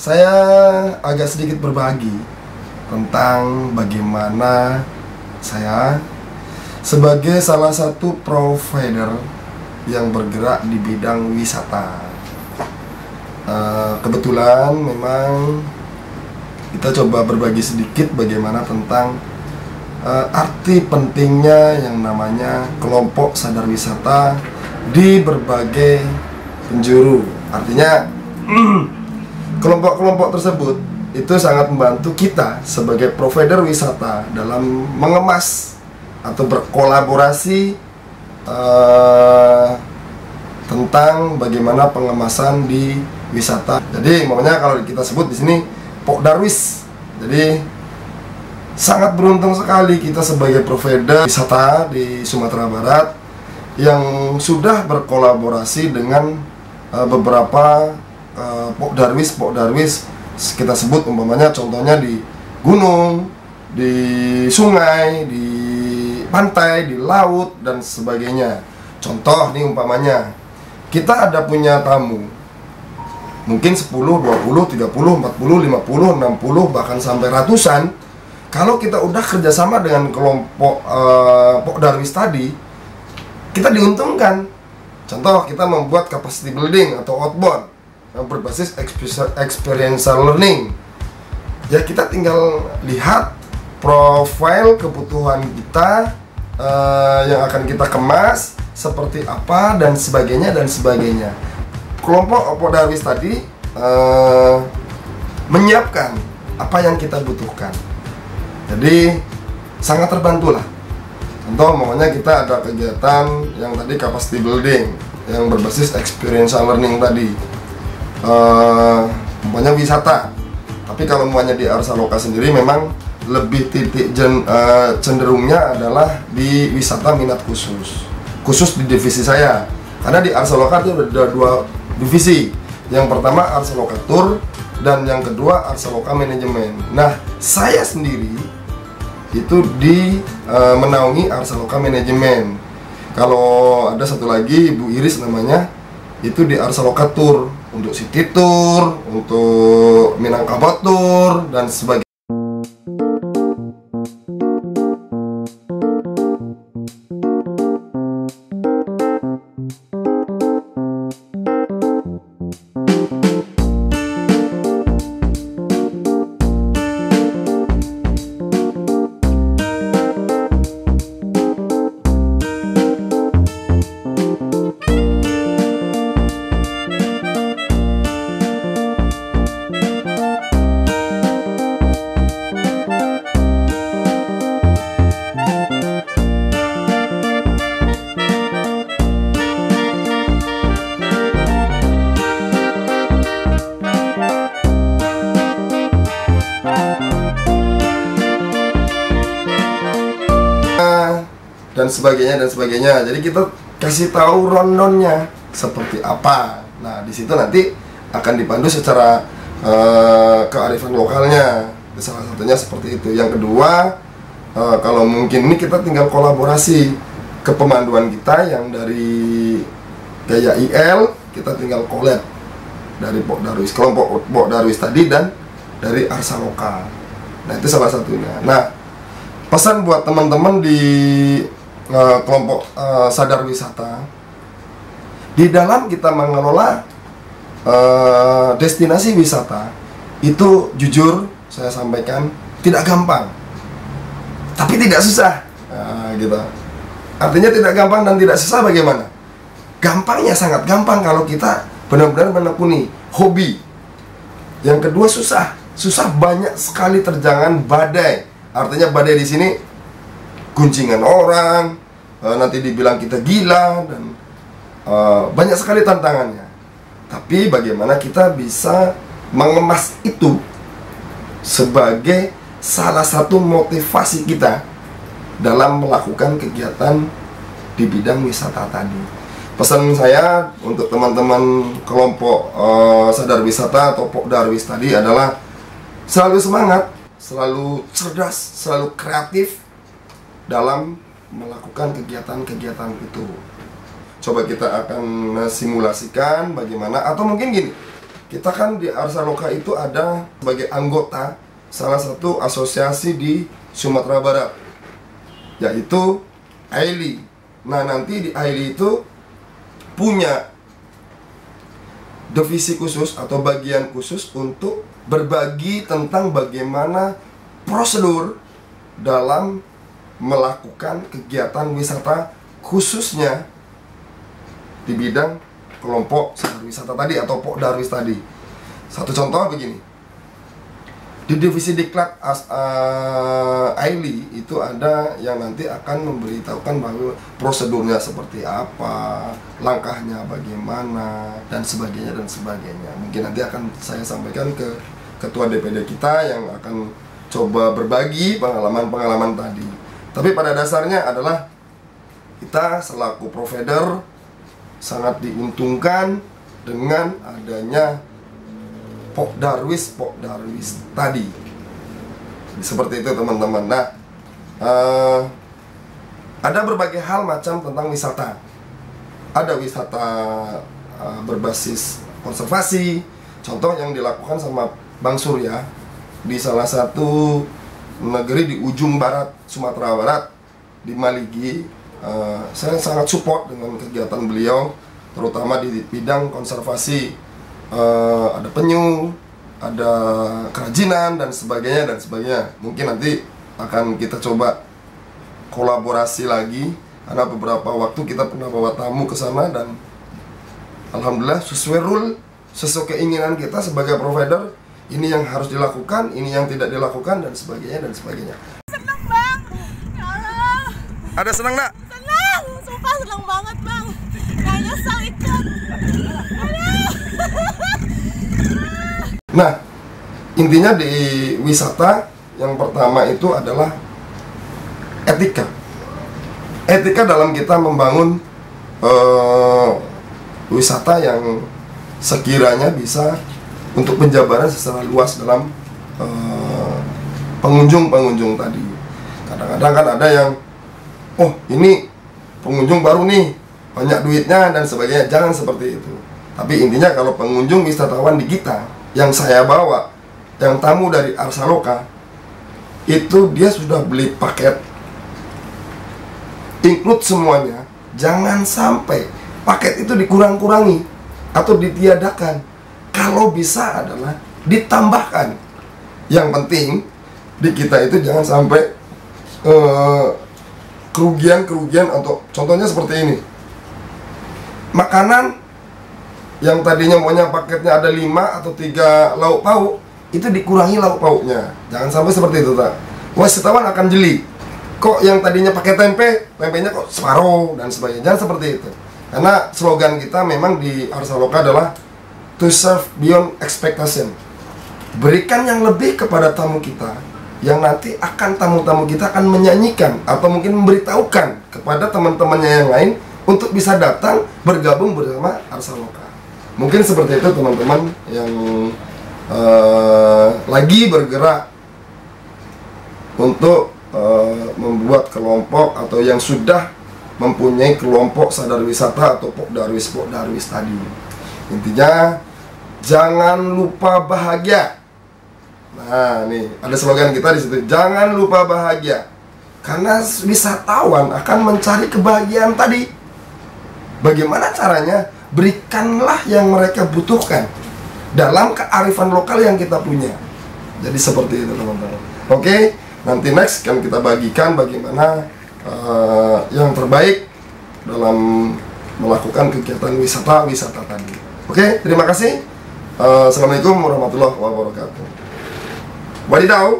saya agak sedikit berbagi tentang bagaimana saya sebagai salah satu provider yang bergerak di bidang wisata. Kebetulan memang kita coba berbagi sedikit bagaimana tentang arti pentingnya yang namanya kelompok sadar wisata di berbagai penjuru. Artinya kelompok-kelompok tersebut itu sangat membantu kita sebagai provider wisata dalam mengemas atau berkolaborasi tentang bagaimana pengemasan di wisata. Jadi makanya kalau kita sebut di sini Pok Darwis. Jadi sangat beruntung sekali kita sebagai provider wisata di Sumatera Barat yang sudah berkolaborasi dengan beberapa Pok Darwis kita sebut umpamanya contohnya di gunung, di sungai, di pantai, di laut dan sebagainya. Contoh nih umpamanya kita ada punya tamu mungkin 10, 20, 30, 40, 50, 60 bahkan sampai ratusan. Kalau kita udah kerjasama dengan kelompok Pok Darwis tadi, kita diuntungkan. Contoh kita membuat capacity building atau outbound yang berbasis experiential learning. Ya kita tinggal lihat profil kebutuhan kita yang akan kita kemas seperti apa dan sebagainya dan sebagainya. Kelompok Pok Darwis tadi menyiapkan apa yang kita butuhkan. Jadi sangat terbantulah. Contoh makanya kita ada kegiatan yang tadi capacity building yang berbasis experiential learning tadi. Umpamanya wisata. Tapi kalau umpamanya di Arsaloka sendiri memang lebih titik cenderungnya adalah di wisata minat khusus di divisi saya. Karena di Arsaloka itu ada dua divisi. Yang pertama Arsaloka Tour dan yang kedua Arsaloka Manajemen. Nah, saya sendiri itu menaungi Arsaloka Manajemen. Kalau ada satu lagi Ibu Iris namanya, itu di Arsaloka Tour untuk City Tour, untuk Minangkabau Tour dan sebagainya. Dan sebagainya. Jadi kita kasih tahu rondonnya seperti apa. Nah, di situ nanti akan dipandu secara kearifan lokalnya. Salah satunya seperti itu. Yang kedua, kalau mungkin ini kita tinggal kolaborasi ke pemanduan kita yang dari gaya IL, kita tinggal collab dari Pok Darwis, kelompok Pok Darwis tadi dan dari Arsaloka. Nah, itu salah satunya. Nah, pesan buat teman-teman di kelompok sadar wisata, di dalam kita mengelola destinasi wisata itu jujur saya sampaikan tidak gampang, tapi tidak susah. Gitu. Artinya tidak gampang dan tidak susah bagaimana? Gampangnya sangat gampang kalau kita benar-benar menekuni hobi. Yang kedua susah banyak sekali terjangan badai. Artinya badai di sini guncingan orang, nanti dibilang kita gila dan banyak sekali tantangannya. Tapi bagaimana kita bisa mengemas itu sebagai salah satu motivasi kita dalam melakukan kegiatan di bidang wisata tadi. Pesan saya untuk teman-teman kelompok sadar wisata atau Pok Darwis tadi adalah selalu semangat, selalu cerdas, selalu kreatif dalam melakukan kegiatan-kegiatan itu. Coba kita akan simulasikan bagaimana, atau mungkin gini, kita kan di Arsaloka itu ada sebagai anggota salah satu asosiasi di Sumatera Barat, yaitu AILI. Nah, nanti di AILI itu punya divisi khusus atau bagian khusus untuk berbagi tentang bagaimana prosedur dalam melakukan kegiatan wisata, khususnya di bidang kelompok sadar wisata tadi atau Pokdarwis tadi. Satu contoh begini, di divisi Diklat AILI itu ada yang nanti akan memberitahukan bahwa prosedurnya seperti apa, langkahnya bagaimana, dan sebagainya dan sebagainya. Mungkin nanti akan saya sampaikan ke ketua DPD kita yang akan coba berbagi pengalaman-pengalaman tadi. Tapi pada dasarnya adalah kita selaku provider sangat diuntungkan dengan adanya Pokdarwis tadi. Seperti itu teman-teman. Nah, ada berbagai hal macam tentang wisata. Ada wisata berbasis konservasi, contoh yang dilakukan sama Bang Surya di salah satu negeri di ujung barat Sumatera Barat, di Maligi. Saya sangat support dengan kegiatan beliau, terutama di bidang konservasi. Ada penyu, ada kerajinan dan sebagainya dan sebagainya. Mungkin nanti akan kita coba kolaborasi lagi, karena beberapa waktu kita pernah bawa tamu ke sana dan alhamdulillah sesuai rule, sesuai keinginan kita sebagai provider, ini yang harus dilakukan, ini yang tidak dilakukan dan sebagainya dan sebagainya. Seneng bang, ya Allah. Ada senang nak? Senang, sumpah senang banget bang. Gak nyesal ikut. Nah, intinya di wisata yang pertama itu adalah etika. Etika dalam kita membangun wisata yang sekiranya bisa untuk penjabaran secara luas dalam pengunjung-pengunjung tadi. Kadang-kadang kan ada yang, oh ini pengunjung baru nih, banyak duitnya dan sebagainya. Jangan seperti itu. Tapi intinya kalau pengunjung wisatawan di kita, yang saya bawa, yang tamu dari Arsaloka, itu dia sudah beli paket include semuanya. Jangan sampai paket itu dikurang-kurangi atau ditiadakan. Kalau bisa adalah ditambahkan. Yang penting di kita itu jangan sampai kerugian-kerugian. Atau contohnya seperti ini, makanan yang tadinya maunya paketnya ada 5 atau 3 lauk pauk, itu dikurangi lauk pauknya. Jangan sampai seperti itu, tak? Wisatawan akan jeli. Kok yang tadinya pakai tempe, tempenya kok separuh dan sebagainya. Jangan seperti itu. Karena slogan kita memang di Arsaloka adalah to serve beyond expectation. Berikan yang lebih kepada tamu kita, yang nanti akan tamu-tamu kita akan menyanyikan atau mungkin memberitahukan kepada teman-temannya yang lain untuk bisa datang bergabung bersama Arsaloka. Mungkin seperti itu teman-teman yang lagi bergerak untuk membuat kelompok atau yang sudah mempunyai kelompok sadar wisata atau Pokdarwis tadi. Intinya jangan lupa bahagia. Nah, nih ada slogan kita di situ, jangan lupa bahagia. Karena wisatawan akan mencari kebahagiaan tadi. Bagaimana caranya? Berikanlah yang mereka butuhkan dalam kearifan lokal yang kita punya. Jadi seperti itu teman-teman. Oke, nanti next kan kita bagikan bagaimana yang terbaik dalam melakukan kegiatan wisata tadi. Oke, terima kasih. Assalamualaikum warahmatullahi wabarakatuh. Wadidaw.